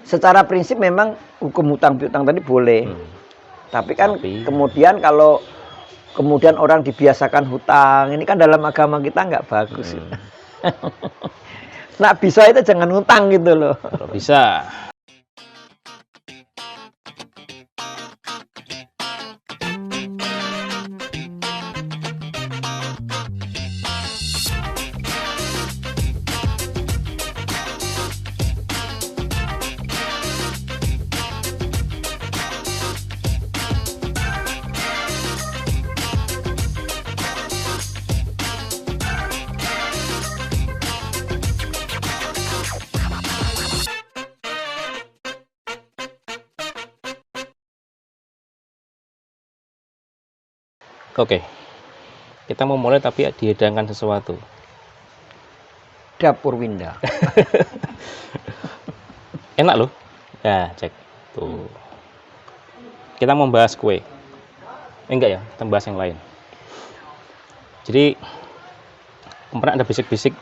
secara prinsip memang hukum hutang piutang tadi boleh. Tapi kan kemudian kalau kemudian orang dibiasakan hutang, ini kan dalam agama kita nggak bagus. Nah bisa itu jangan hutang gitu loh. Kalau bisa. Oke, kita mau mulai tapi dihidangkan sesuatu. Dapur Winda. Enak loh. Ya, cek. Tuh. Kita mau bahas kue. Enggak ya, kita bahas yang lain. Jadi, kemarin ada bisik-bisik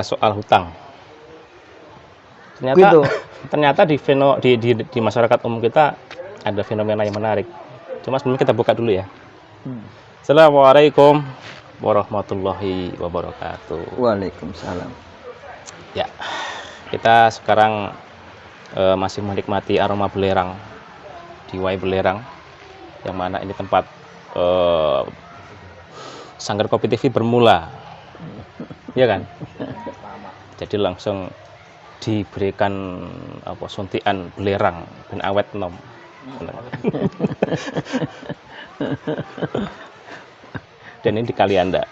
soal hutang. Ternyata, Gitu. ternyata di masyarakat umum kita ada fenomena yang menarik. Cuma sebelum kita buka dulu ya. Assalamualaikum warahmatullahi wabarakatuh. Waalaikumsalam. Ya, kita sekarang masih menikmati aroma belerang di Wai Belerang, yang mana ini tempat Sanggar Kopi TV bermula, ya kan? Jadi langsung diberikan suntikan belerang dan awet nom. Dan ini di Kalianda.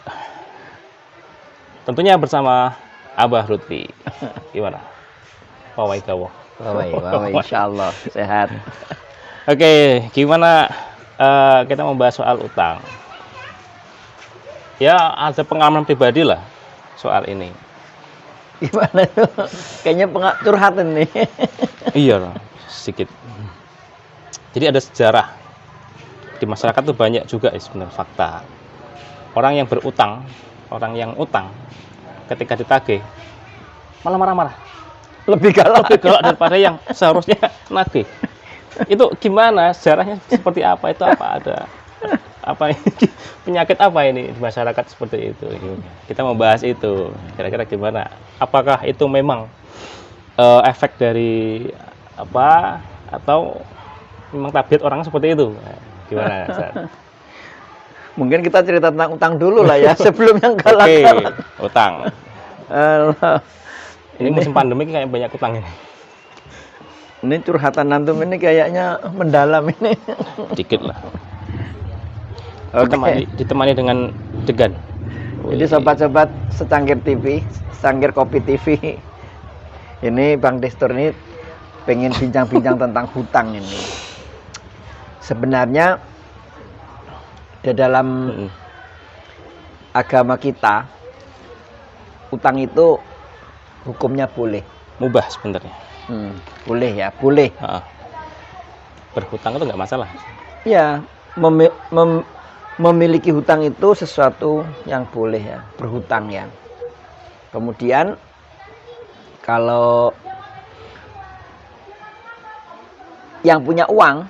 Tentunya bersama Abah Lutfi. Gimana? Wawai gawo. Wawai, insyaallah sehat. Oke, gimana kita membahas soal utang? Ya, ada pengalaman pribadi lah soal ini. Gimana tuh? Kayaknya curhatan nih. Iya, sedikit. Jadi ada sejarah di masyarakat tuh banyak juga sebenarnya fakta. Orang yang berutang, orang yang utang, ketika ditagih malah marah-marah. Lebih galak daripada yang seharusnya nagih. Itu gimana? Sejarahnya seperti apa? Itu apa ada? Apa ini? Penyakit apa ini di masyarakat seperti itu? Kita mau bahas itu. Kira-kira gimana? Apakah itu memang efek dari apa? Atau memang tabiat orang seperti itu? Gimana, Ustaz? Mungkin kita cerita tentang utang dulu lah ya, sebelum yang galak-galak. Oke, utang. Ini musim pandemi kayak banyak utang ini. Ini curhatan antum ini kayaknya mendalam ini. Dikit lah. Oke. Ditemani dengan degan. Jadi sobat-sobat secangkir TV, secangkir kopi TV. Ini Bang Destur ini pengen bincang-bincang tentang hutang ini. Sebenarnya di dalam agama kita, utang itu hukumnya boleh. Mubah sebenarnya. Boleh ya, boleh. Berhutang itu nggak masalah. Ya, memiliki hutang itu sesuatu yang boleh ya, berhutang ya. Kemudian kalau yang punya uang,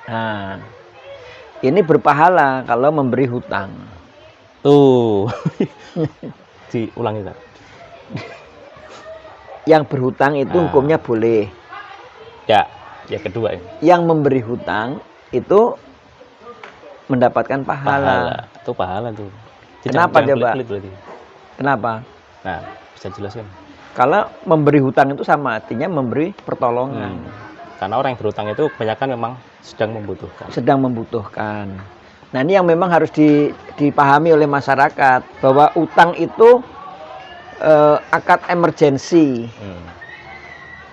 nah ini berpahala kalau memberi hutang. Tuh, diulangi kan? Yang berhutang itu hukumnya boleh. Ya, yang kedua ini. Yang memberi hutang itu mendapatkan pahala. Itu pahala tuh. Kenapa coba? Berarti. Kenapa? Nah, bisa jelaskan. Kalau memberi hutang itu sama artinya memberi pertolongan. Karena orang yang berhutang itu kebanyakan memang sedang membutuhkan. Sedang membutuhkan. Nah ini yang memang harus dipahami oleh masyarakat bahwa utang itu akad emergensi.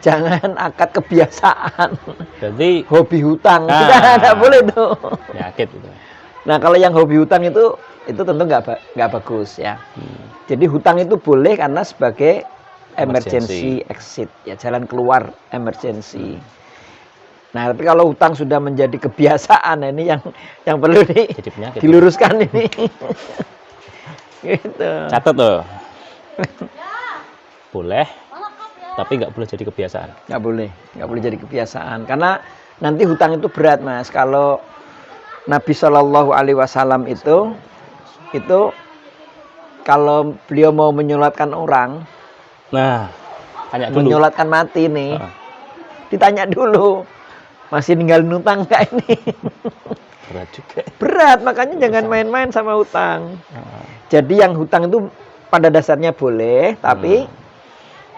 Jangan akad kebiasaan. Jadi hobi hutang tidak boleh tuh. Penyakit itu. Nah kalau yang hobi hutang itu tentu nggak bagus ya. Jadi hutang itu boleh karena sebagai emergency exit ya, jalan keluar emergency. Nah tapi kalau hutang sudah menjadi kebiasaan, ini yang perlu diluruskan ini. Gitu. Catat tuh. Boleh Tapi nggak boleh jadi kebiasaan. nggak boleh jadi kebiasaan. Karena nanti hutang itu berat, Mas. Kalau Nabi Shallallahu Alaihi Wasallam itu kalau beliau mau menyolatkan orang, Nah, tanya dulu. menyolatkan mati nih, Ah, ditanya dulu, masih ninggalin utang nggak ini? berat juga. Berat, makanya jangan main-main sama hutang. Ah, Jadi yang hutang itu pada dasarnya boleh, tapi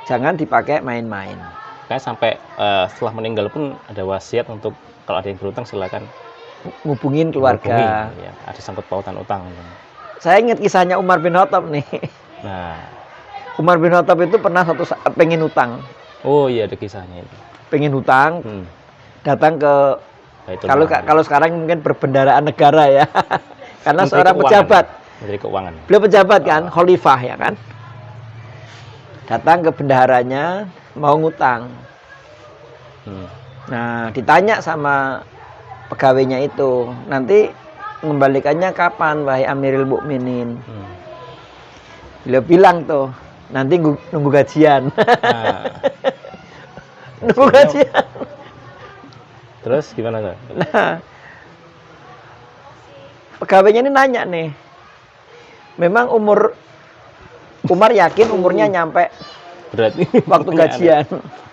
jangan dipakai main-main. kayak sampai setelah meninggal pun ada wasiat untuk kalau ada yang berutang silakan Ngubungin keluarga. hubungi, ya, ada sangkut pautan utang. Saya ingat kisahnya Umar bin Khattab nih. Nah, Umar bin Khattab itu pernah suatu saat pengen hutang. oh iya ada kisahnya itu. Pengen hutang, Hmm, datang ke Baitul kalau Mal. kalau sekarang mungkin perbendaharaan negara ya. Karena Menteri seorang Keuangan. pejabat. Menteri Keuangan. Beliau pejabat kan, khalifah ya kan. Datang ke bendaharanya mau ngutang. Hmm. Nah, ditanya sama pegawainya itu, nanti mengembalikannya kapan, wahai Amirul Mukminin? Hmm. Beliau bilang tuh, nanti nunggu gajian. Nah, Nunggu gajian. terus gimana tuh? Nah, pegawainya ini nanya nih, memang Umar yakin umurnya nyampe Berarti waktu pertanyaan gajian.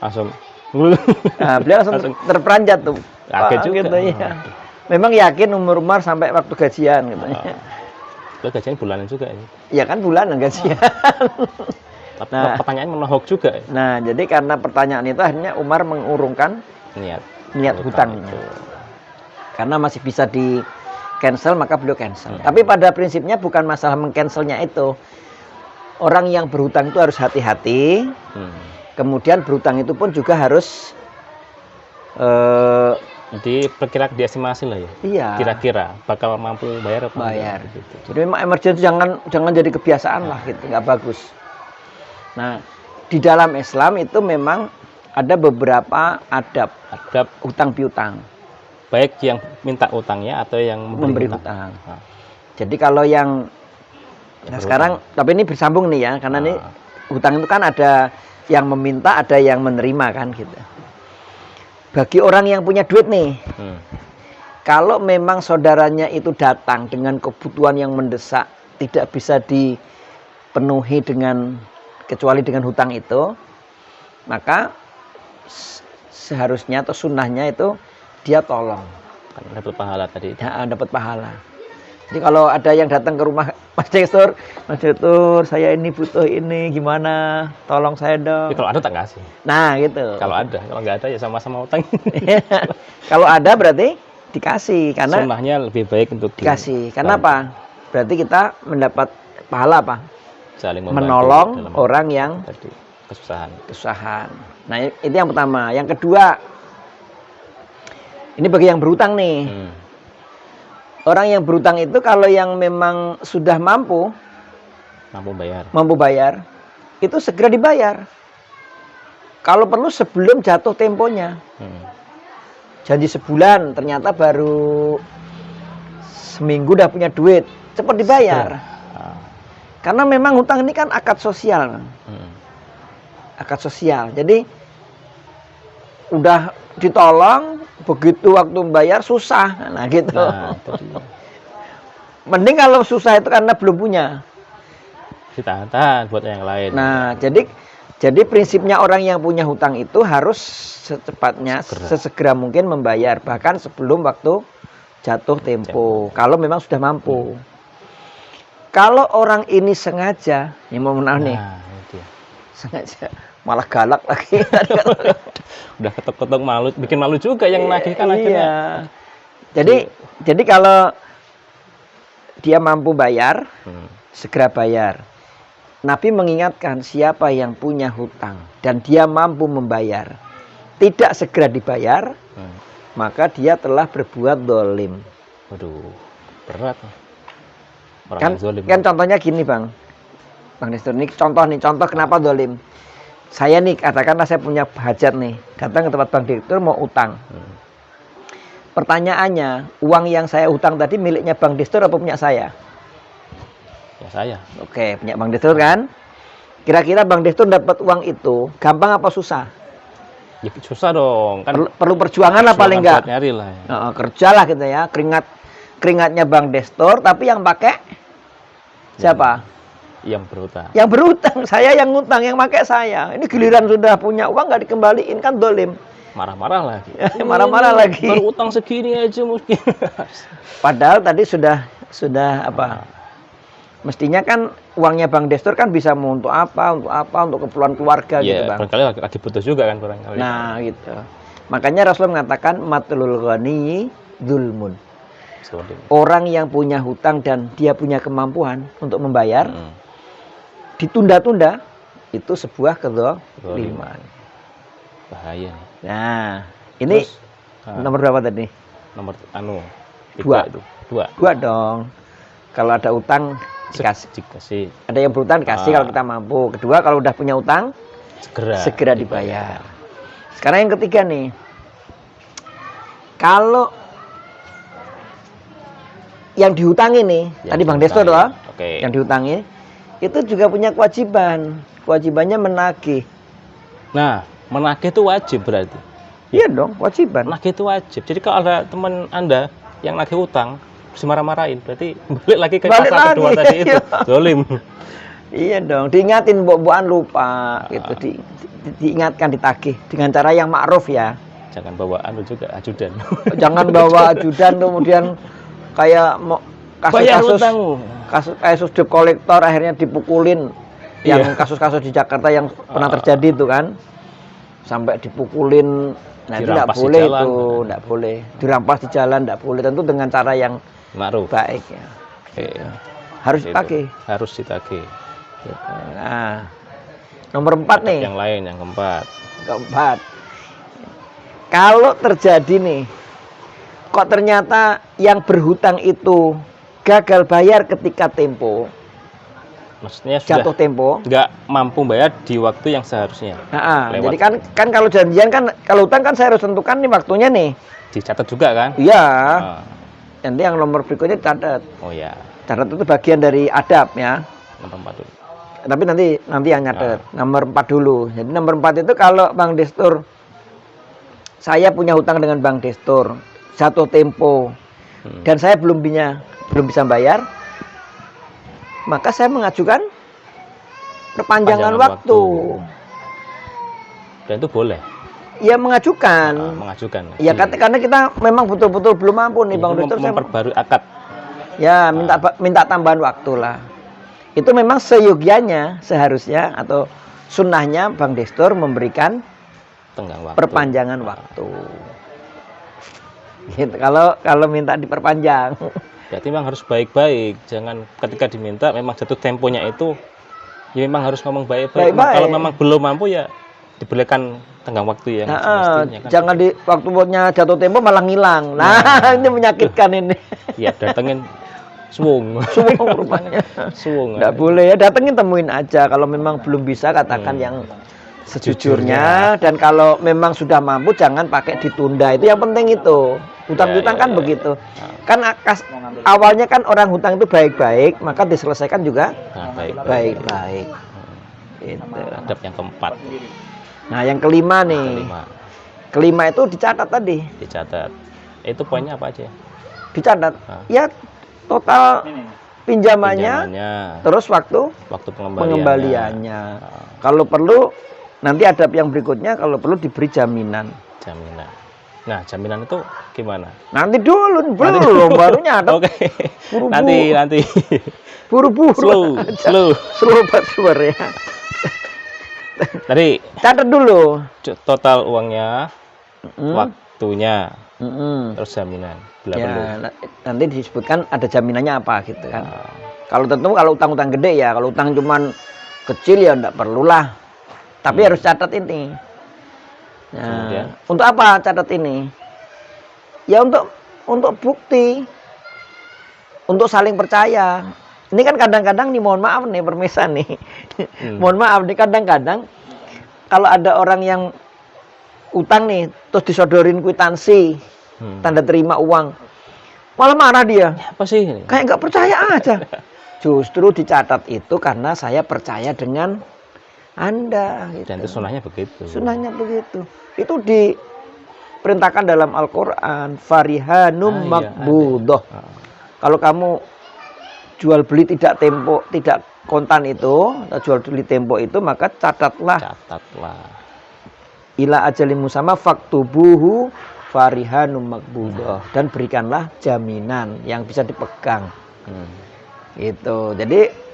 langsung. Nah, beliau langsung terperanjat tuh. Kaget Pak, juga. gitu, ya. Memang yakin Umar sampai waktu gajian gitu. Itu gajian bulanan juga ini. Ya kan bulanan gajian. Tapi Nah. pertanyaan menohok juga ya. Nah, jadi karena pertanyaan itu akhirnya Umar mengurungkan Niat hutangnya. itu. Karena masih bisa di cancel, maka beliau cancel. Tapi pada prinsipnya bukan masalah mengcancelnya itu. Orang yang berhutang itu harus hati-hati. Hmm. Kemudian berhutang itu pun juga harus Jadi perkirakan diestimasi lah ya. iya, Kira-kira bakal mampu bayar apa bayar. enggak, gitu. Jadi memang emergency jangan jadi kebiasaan lah gitu, nggak bagus. Nah, di dalam Islam itu memang ada beberapa adab Adab hutang piutang, baik yang minta utangnya atau yang memberi utang. hutang. Nah, Jadi kalau yang nah sekarang, tapi ini bersambung nih ya, karena ini hutang itu kan ada yang meminta, ada yang menerima kan gitu. Bagi orang yang punya duit nih, kalau memang saudaranya itu datang dengan kebutuhan yang mendesak, tidak bisa dipenuhi kecuali dengan hutang itu, maka seharusnya atau sunnahnya itu dia tolong. kan dapat pahala tadi. Ya, dapat pahala. Jadi kalau ada yang datang ke rumah Mas Direktur, saya ini butuh ini, gimana? Tolong saya dong. Tapi kalau ada tak kasih. Nah, gitu. Kalau ada, kalau nggak ada ya sama-sama utang. Kalau ada berarti dikasih, karena Sunnahnya lebih baik untuk dikasih. Karena apa? Berarti kita mendapat pahala apa? saling membantu Menolong dalam orang yang tadi kesusahan. kesusahan. Nah, itu yang pertama. Yang kedua, ini bagi yang berhutang nih. Orang yang berhutang itu kalau yang memang sudah mampu bayar, itu segera dibayar. Kalau perlu sebelum jatuh temponya. Janji sebulan, ternyata baru seminggu udah punya duit, cepat dibayar. Karena memang hutang ini kan akad sosial. Akad sosial. Jadi udah ditolong, begitu waktu bayar susah. Nah, gitu. Nah, Mending kalau susah itu karena belum punya. ditahan buat yang lain. Nah, jadi prinsipnya orang yang punya hutang itu harus secepatnya, sesegera mungkin membayar, bahkan sebelum waktu jatuh tempo. Kalau memang sudah mampu. Kalau orang ini sengaja, ini mau menang nih, Itu. sengaja malah galak lagi. Udah ketok-ketok malu, bikin malu juga yang nagih kan akhirnya. Jadi kalau dia mampu bayar, segera bayar. Nabi mengingatkan siapa yang punya hutang dan dia mampu membayar, tidak segera dibayar, maka dia telah berbuat dolim. Waduh, berat. Orang Kan, yang zalim. kan contohnya gini Bang Nestor, ini contoh kenapa dolim. Saya nih, katakanlah saya punya hajat nih, datang ke tempat Bang Direktur mau utang. Pertanyaannya, uang yang saya utang tadi miliknya Bang Direktur apa punya saya? Ya saya. Oke, punya Bang Direktur kan? Kira-kira Bang Destur dapat uang itu gampang apa susah? Ya, susah dong kan. Perlu perjuangan lah paling buat enggak. nyari lah ya. Kerja lah gitu ya, keringatnya Bang Destur, tapi yang pakai siapa? Yang berutang. Yang berutang, saya yang ngutang, yang pakai saya. Ini giliran sudah punya uang nggak dikembaliin kan dolim. Marah-marah lagi. Marah-marah lagi. Berutang segini aja mungkin. Padahal tadi sudah apa? Mestinya kan uangnya Bang Destur kan bisa mau untuk apa, untuk keperluan keluarga gitu, Bang. Barangkali lagi butuh juga kan barangkali. Nah, gitu. Makanya Rasulullah mengatakan matlul ghani dzulmun. Orang yang punya hutang dan dia punya kemampuan untuk membayar, ditunda-tunda, itu sebuah kezaliman. Bahaya. Nah, ini nomor berapa tadi? Nomor dua. Itu. Dua Dong. Kalau ada utang dikasih. Ada yang berutang dikasih kalau kita mampu. Kedua, kalau udah punya utang segera dibayar. Sekarang yang ketiga nih. Kalau yang dihutangi nih, tadi Bang Destur loh, yang dihutangi itu juga punya kewajiban. Kewajibannya menagih. Nah, menagih itu wajib berarti. Iya dong, kewajiban. Menagih itu wajib. Jadi kalau ada teman Anda yang nagih utang, marah-marahin, berarti balik lagi ke pasal kedua tadi itu. Zolim. Iya dong, diingatin buat lupa gitu, diingatkan, ditagih dengan cara yang ma'ruf ya. Jangan bawa juga ajudan. Jangan bawa ajudan kemudian kayak kasus debt collector akhirnya dipukulin. Yang kasus-kasus di Jakarta yang pernah terjadi itu kan. Sampai dipukulin. Nah, itu enggak boleh itu, enggak boleh. Dirampas di jalan enggak boleh, tentu dengan cara yang ma'ruf. Baik ya. Harus ditagih. Harus ditagih. Nah, nomor 4 nih. Yang lain, yang keempat. Kalau terjadi nih, kok ternyata yang berhutang itu gagal bayar ketika tempo. Maksudnya sudah jatuh tempo, nggak mampu bayar di waktu yang seharusnya. Jadi kan kalau janjian kan, kalau hutang kan saya harus tentukan nih waktunya nih. Dicatat juga kan? Iya. Nanti yang nomor berikutnya dicatat. Oh ya. Catat itu bagian dari adab ya. Nomor 4 dulu. Tapi nanti yang nyatet. Nomor 4 dulu. Jadi nomor 4 itu kalau Bang Destur, saya punya hutang dengan Bang Destur, jatuh tempo, dan saya belum bisa bayar, maka saya mengajukan perpanjangan waktu. Dan itu boleh. Ya mengajukan. Ya karena kita memang betul-betul belum mampu nih Bang Destur. Memperbarui akad. Ya minta tambahan waktu lah. Itu memang seyogianya seharusnya atau sunnahnya Bang Destur memberikan perpanjangan waktu. Gitu. Kalau minta diperpanjang. Berarti memang harus baik-baik. Jangan ketika diminta memang jatuh temponya itu, ya memang harus ngomong baik-baik. Kalau memang belum mampu ya diberikan tenggang waktu yang semestinya kan. Jangan di waktunya jatuh tempo malah ngilang. Nah, ini menyakitkan ini. Iya, datengin suwung rupanya. Nggak boleh ya, datengin temuin aja. Kalau memang belum bisa katakan yang sejujurnya. Dan kalau memang sudah mampu jangan pakai ditunda. Itu yang penting itu. Hutang-hutang kan begitu. Kan awalnya kan orang hutang itu baik-baik, maka diselesaikan juga baik-baik. Itu. Adab yang keempat. Nah, yang kelima nih. Kelima itu dicatat tadi. Dicatat. Itu poinnya apa aja? Dicatat. Ya total pinjamannya, terus waktu pengembaliannya. Kalau perlu nanti adab yang berikutnya, kalau perlu diberi jaminan. Nah, jaminan itu gimana? Nanti dulu, belum baru nyatet. Oke. Nanti. Buru-buru. Slow ya. Tadi catat dulu. Total uangnya, waktunya, terus jaminan. Ya, nanti disebutkan ada jaminannya apa gitu kan. Kalau utang-utang gede ya, kalau utang cuman kecil ya enggak perlulah. Tapi harus catat ini. Nah, untuk apa catat ini? Ya untuk bukti, untuk saling percaya. Ini kan kadang-kadang nih, mohon maaf nih permisa nih, mohon maaf nih kadang-kadang kalau ada orang yang utang nih, terus disodorin kwitansi, tanda terima uang, malah marah dia. Apa sih? Kayak nggak percaya aja. Justru dicatat itu karena saya percaya dengan Anda. Gitu. Dan itu sunnahnya begitu. Sunnahnya begitu. Itu diperintahkan dalam Al-Quran. Farihanum makbudoh. Kalau kamu jual beli tidak kontan itu, atau jual beli tempo itu, maka catatlah. Ila ajalim musamma faktubuhu farihanum makbudoh. Dan berikanlah jaminan yang bisa dipegang. Gitu. Jadi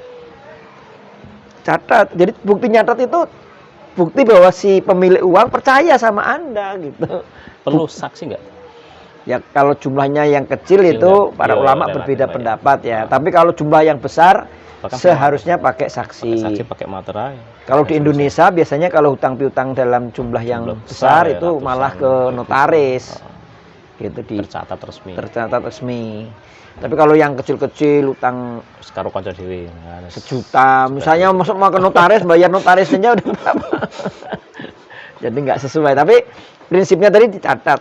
catat. Jadi bukti nyatat itu bukti bahwa si pemilik uang percaya sama Anda gitu. Perlu saksi nggak? Ya kalau jumlahnya yang kecil itu para ulama berbeda pendapat ya. Tapi kalau jumlah yang besar seharusnya pakai saksi. Saksi pakai materai. Kalau di Indonesia biasanya kalau hutang piutang dalam jumlah yang besar itu malah ke notaris. Gitu tercatat resmi. Tapi kalau yang kecil-kecil utang sekaro kanca dhewe, 1 juta, misalnya masuk mau ke notaris, bayar notarisnya udah berapa. Jadi nggak sesuai. Tapi prinsipnya tadi dicatat.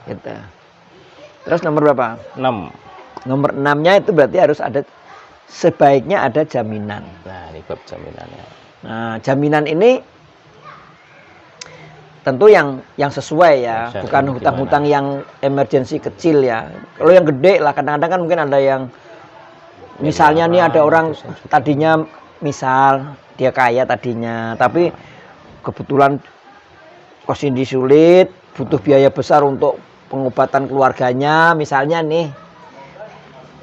Gitu. Terus nomor berapa? 6. Nomor 6-nya itu berarti harus ada, sebaiknya ada jaminan. Nah, ini bab jaminannya. Nah, jaminan ini tentu yang sesuai ya, bukan hutang-hutang yang emergensi kecil ya. Kalau yang gede lah, kadang-kadang kan mungkin ada yang misalnya nih ada orang tadinya misal dia kaya tadinya, tapi kebetulan kondisi sulit, butuh biaya besar untuk pengobatan keluarganya, misalnya nih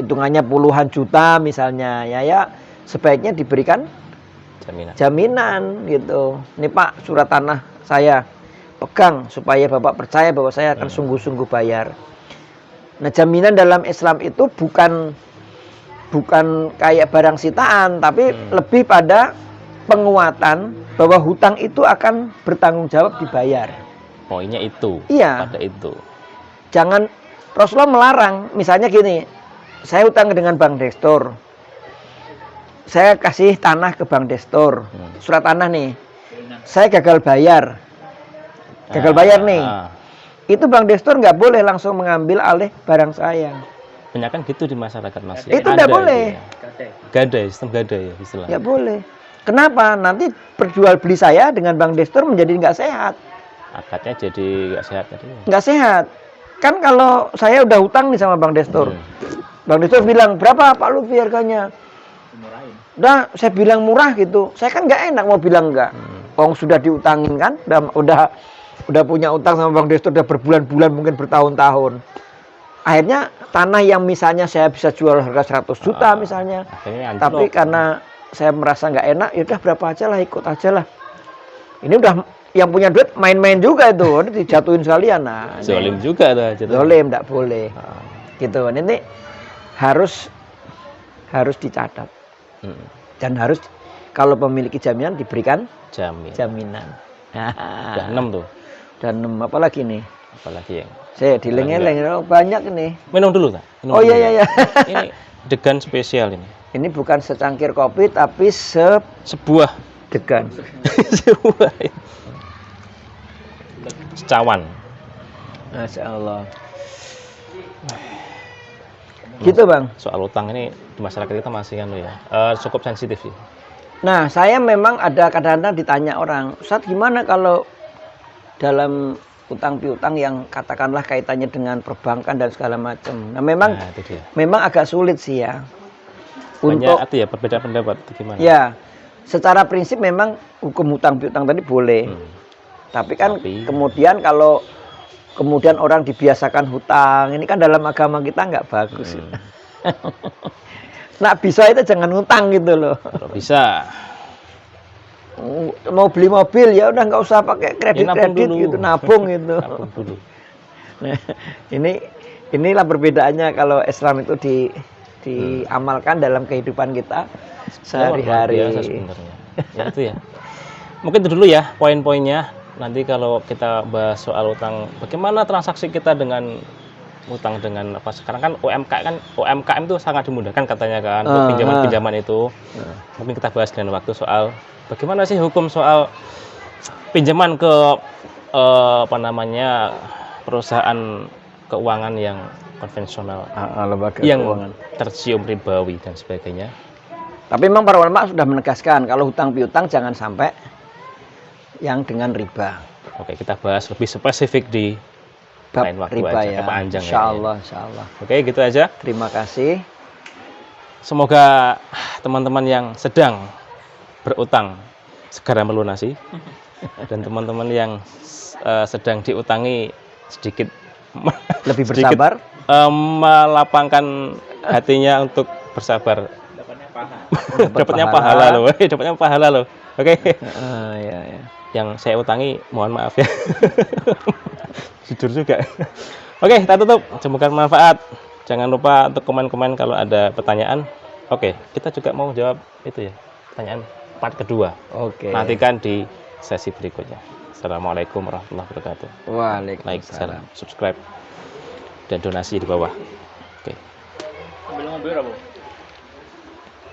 hitungannya puluhan juta misalnya, ya sebaiknya diberikan jaminan gitu. Ini Pak, surat tanah saya pegang supaya Bapak percaya bahwa saya akan sungguh-sungguh bayar. Nah, jaminan dalam Islam itu bukan kayak barang sitaan, tapi lebih pada penguatan bahwa hutang itu akan bertanggung jawab dibayar. Poinnya itu. Iya. Pada itu. Jangan, Rasulullah melarang, misalnya gini, saya hutang dengan Bank Destor, saya kasih tanah ke Bank Destor, surat tanah nih, saya gagal bayar nih, itu Bank Destor nggak boleh langsung mengambil alih barang saya. Banyak kan gitu di masyarakat Mas. Itu nggak boleh. Gadai, sistem gadai ya istilahnya. Nggak boleh. Kenapa? Nanti perjual beli saya dengan Bank Destor menjadi nggak sehat. Akadnya jadi nggak sehat tadi. Nggak sehat. Kan kalau saya udah hutang nih sama Bank Destor, Bank Destor bilang berapa Pak Lutfi harganya? Udah saya bilang murah gitu. Saya kan nggak enak mau bilang enggak. Wong sudah diutangin kan, udah punya utang sama Bank Destor udah berbulan-bulan mungkin bertahun-tahun. Akhirnya tanah yang misalnya saya bisa jual harga 100 juta misalnya, tapi karena saya merasa nggak enak, ya udah berapa aja lah, ikut aja lah. Ini udah yang punya duit main-main juga itu, dijatuhin sekalian. Nah, zolim juga tuh. Zolim, nggak boleh. Gitu. Ini harus dicatat. Dan harus kalau memiliki jaminan diberikan jaminan. Udah 6 tuh. Dan apalagi nih? Apalagi yang saya dileng-eleng banyak nih. Minum dulu tak? Oh iya. Ini degan spesial ini. Ini bukan secangkir kopi tapi sebuah degan. Sebuah. Secawan. Masya Allah. Gitu Bang. Soal utang ini di masyarakat kita masih kan ya, cukup sensitif sih. Nah, saya memang ada kadang-kadang ditanya orang, Ustadz gimana kalau dalam utang piutang yang katakanlah kaitannya dengan perbankan dan segala macam. Nah, memang agak sulit sih ya. Banyak ya perbedaan pendapat gimana? Ya, secara prinsip memang hukum hutang piutang tadi boleh. Tapi kan kemudian kalau kemudian orang dibiasakan hutang, ini kan dalam agama kita nggak bagus. Nah, bisa itu jangan hutang gitu loh. Kalau bisa. Mau beli mobil ya udah nggak usah pakai kredit gitu, nabung gitu. Nabung dulu. Nah, inilah perbedaannya kalau Islam itu diamalkan dalam kehidupan kita sehari-hari. Ya itu ya. Mungkin itu dulu ya poin-poinnya. Nanti kalau kita bahas soal utang, bagaimana transaksi kita dengan utang dengan apa? Sekarang kan UMKM itu sangat dimudahkan katanya kan, untuk pinjaman-pinjaman itu. Mungkin kita bahas dengan waktu soal bagaimana sih hukum soal pinjaman ke perusahaan keuangan yang konvensional, lembaga yang keuangan tercium ribawi dan sebagainya. Tapi memang para ulama sudah menegaskan kalau hutang piutang jangan sampai yang dengan riba. Oke, kita bahas lebih spesifik di Bab lain waktu riba aja, ya. kepanjang Insya ya. Allah, insya Allah. Oke, gitu aja. Terima kasih. Semoga teman-teman yang sedang berutang segera melunasi, dan teman-teman yang sedang diutangi sedikit Lebih sedikit, bersabar. melapangkan hatinya untuk bersabar. Dapatnya pahala loh, dapatnya pahala loh. Oke. Ya, ya. Yang saya utangi mohon maaf ya. Jujur juga. Oke, kita tutup. Semoga bermanfaat. Jangan lupa untuk komen-komen kalau ada pertanyaan. Oke, kita juga mau jawab itu ya, pertanyaan part kedua. Oke. Nantikan di sesi berikutnya. Assalamualaikum warahmatullahi wabarakatuh. Like, share, Waalaikumsalam. subscribe, dan donasi di bawah. Oke. Sambil ngobrol apa?